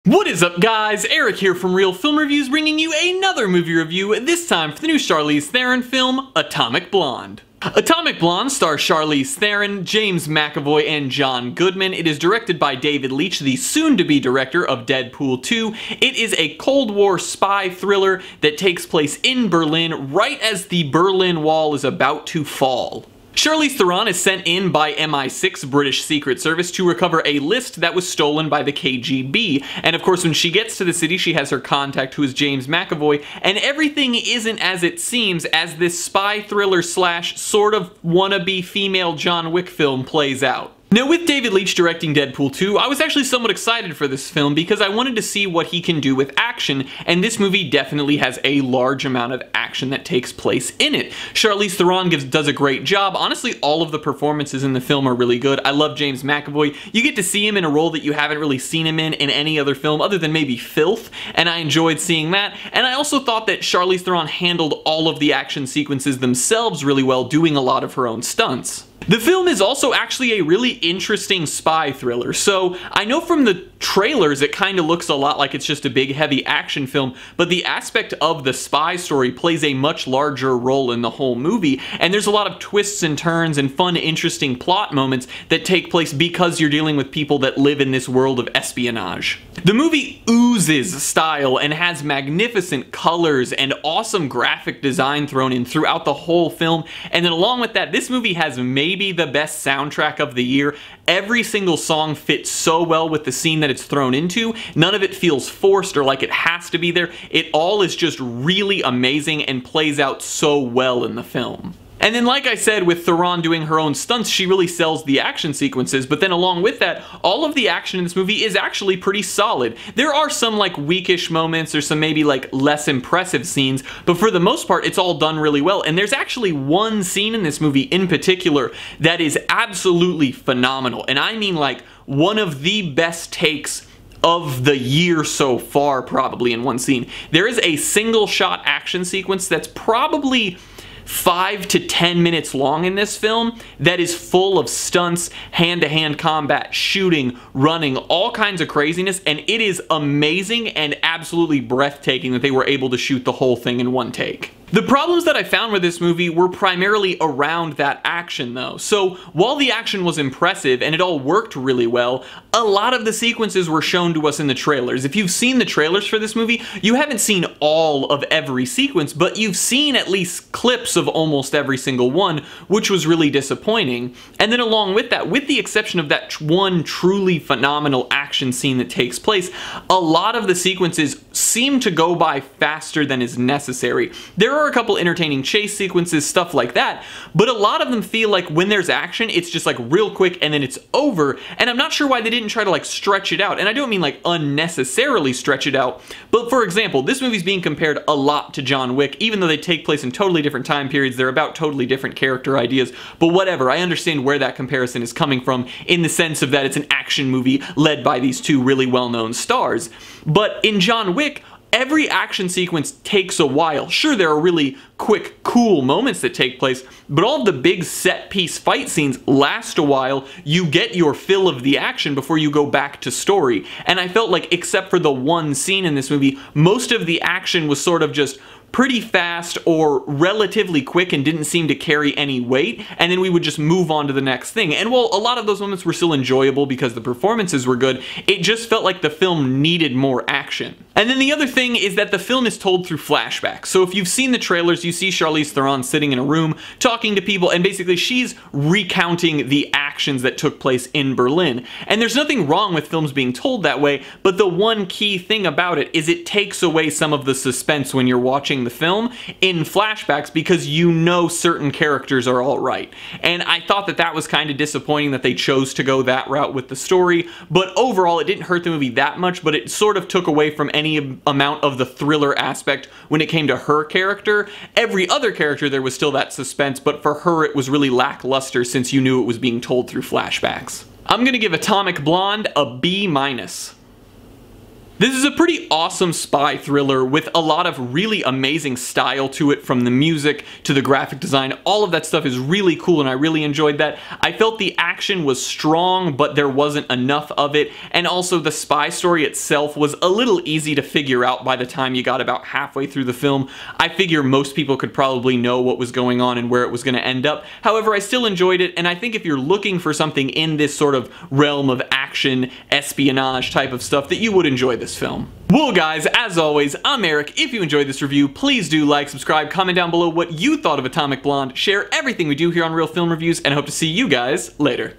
What is up, guys? Eric here from Real Film Reviews, bringing you another movie review, this time for the new Charlize Theron film, Atomic Blonde. Atomic Blonde stars Charlize Theron, James McAvoy, and John Goodman. It is directed by David Leitch, the soon-to-be director of Deadpool 2. It is a Cold War spy thriller that takes place in Berlin right as the Berlin Wall is about to fall. Charlize Theron is sent in by MI6, British Secret Service, to recover a list that was stolen by the KGB. And of course, when she gets to the city, she has her contact, who is James McAvoy, and everything isn't as it seems as this spy thriller slash sort of wannabe female John Wick film plays out. Now, with David Leitch directing Deadpool 2, I was actually somewhat excited for this film because I wanted to see what he can do with action, and this movie definitely has a large amount of action that takes place in it. Charlize Theron does a great job. Honestly, all of the performances in the film are really good. I love James McAvoy. You get to see him in a role that you haven't really seen him in any other film other than maybe Filth, and I enjoyed seeing that. And I also thought that Charlize Theron handled all of the action sequences themselves really well, doing a lot of her own stunts. The film is also actually a really interesting spy thriller. So I know from the trailers it kind of looks a lot like it's just a big heavy action film, but the aspect of the spy story plays a much larger role in the whole movie, and there's a lot of twists and turns and fun, interesting plot moments that take place because you're dealing with people that live in this world of espionage. The movie oozes style and has magnificent colors and awesome graphic design thrown in throughout the whole film, and then along with that, this movie has maybe the best soundtrack of the year. Every single song fits so well with the scene that it's thrown into. None of it feels forced or like it has to be there. It all is just really amazing and plays out so well in the film. And then, like I said, with Theron doing her own stunts, she really sells the action sequences, but then along with that, all of the action in this movie is actually pretty solid. There are some like weakish moments or some maybe like less impressive scenes, but for the most part, it's all done really well. And there's actually one scene in this movie in particular that is absolutely phenomenal. And I mean like one of the best takes of the year so far, probably in one scene. There is a single shot action sequence that's probably 5 to 10 minutes long in this film that is full of stunts, hand-to-hand combat, shooting, running, all kinds of craziness, and it is amazing and absolutely breathtaking that they were able to shoot the whole thing in one take. The problems that I found with this movie were primarily around that action though. So while the action was impressive and it all worked really well, a lot of the sequences were shown to us in the trailers. If you've seen the trailers for this movie, you haven't seen all of every sequence, but you've seen at least clips of almost every single one, which was really disappointing. And then along with that, with the exception of that one truly phenomenal action scene that takes place, a lot of the sequences seem to go by faster than is necessary. There are a couple entertaining chase sequences, stuff like that, but a lot of them feel like when there's action, it's just like real quick and then it's over, and I'm not sure why they didn't try to like stretch it out, and I don't mean like unnecessarily stretch it out, but for example, this movie's being compared a lot to John Wick, even though they take place in totally different time periods, they're about totally different character ideas, but whatever, I understand where that comparison is coming from in the sense of that it's an action movie led by these two really well-known stars. But in John Wick, every action sequence takes a while. Sure, there are really quick, cool moments that take place, but all of the big set-piece fight scenes last a while. You get your fill of the action before you go back to story. And I felt like, except for the one scene in this movie, most of the action was sort of just pretty fast or relatively quick and didn't seem to carry any weight, and then we would just move on to the next thing. And while a lot of those moments were still enjoyable because the performances were good, it just felt like the film needed more action. And then the other thing is that the film is told through flashbacks. So if you've seen the trailers, you see Charlize Theron sitting in a room talking to people, and basically she's recounting the actions that took place in Berlin. And there's nothing wrong with films being told that way, but the one key thing about it is it takes away some of the suspense when you're watching the film in flashbacks because you know certain characters are all right. And I thought that that was kind of disappointing that they chose to go that route with the story, but overall it didn't hurt the movie that much, but it sort of took away from any amount of the thriller aspect when it came to her character. Every other character there was still that suspense, but for her it was really lackluster since you knew it was being told through flashbacks. I'm gonna give Atomic Blonde a B-. This is a pretty awesome spy thriller with a lot of really amazing style to it, from the music to the graphic design. All of that stuff is really cool and I really enjoyed that. I felt the action was strong, but there wasn't enough of it, and also the spy story itself was a little easy to figure out by the time you got about halfway through the film. I figure most people could probably know what was going on and where it was going to end up. However, I still enjoyed it, and I think if you're looking for something in this sort of realm of action, espionage type of stuff, that you would enjoy this film. Well guys, as always, I'm Eric. If you enjoyed this review, please do like, subscribe, comment down below what you thought of Atomic Blonde, share everything we do here on Real Film Reviews, and I hope to see you guys later.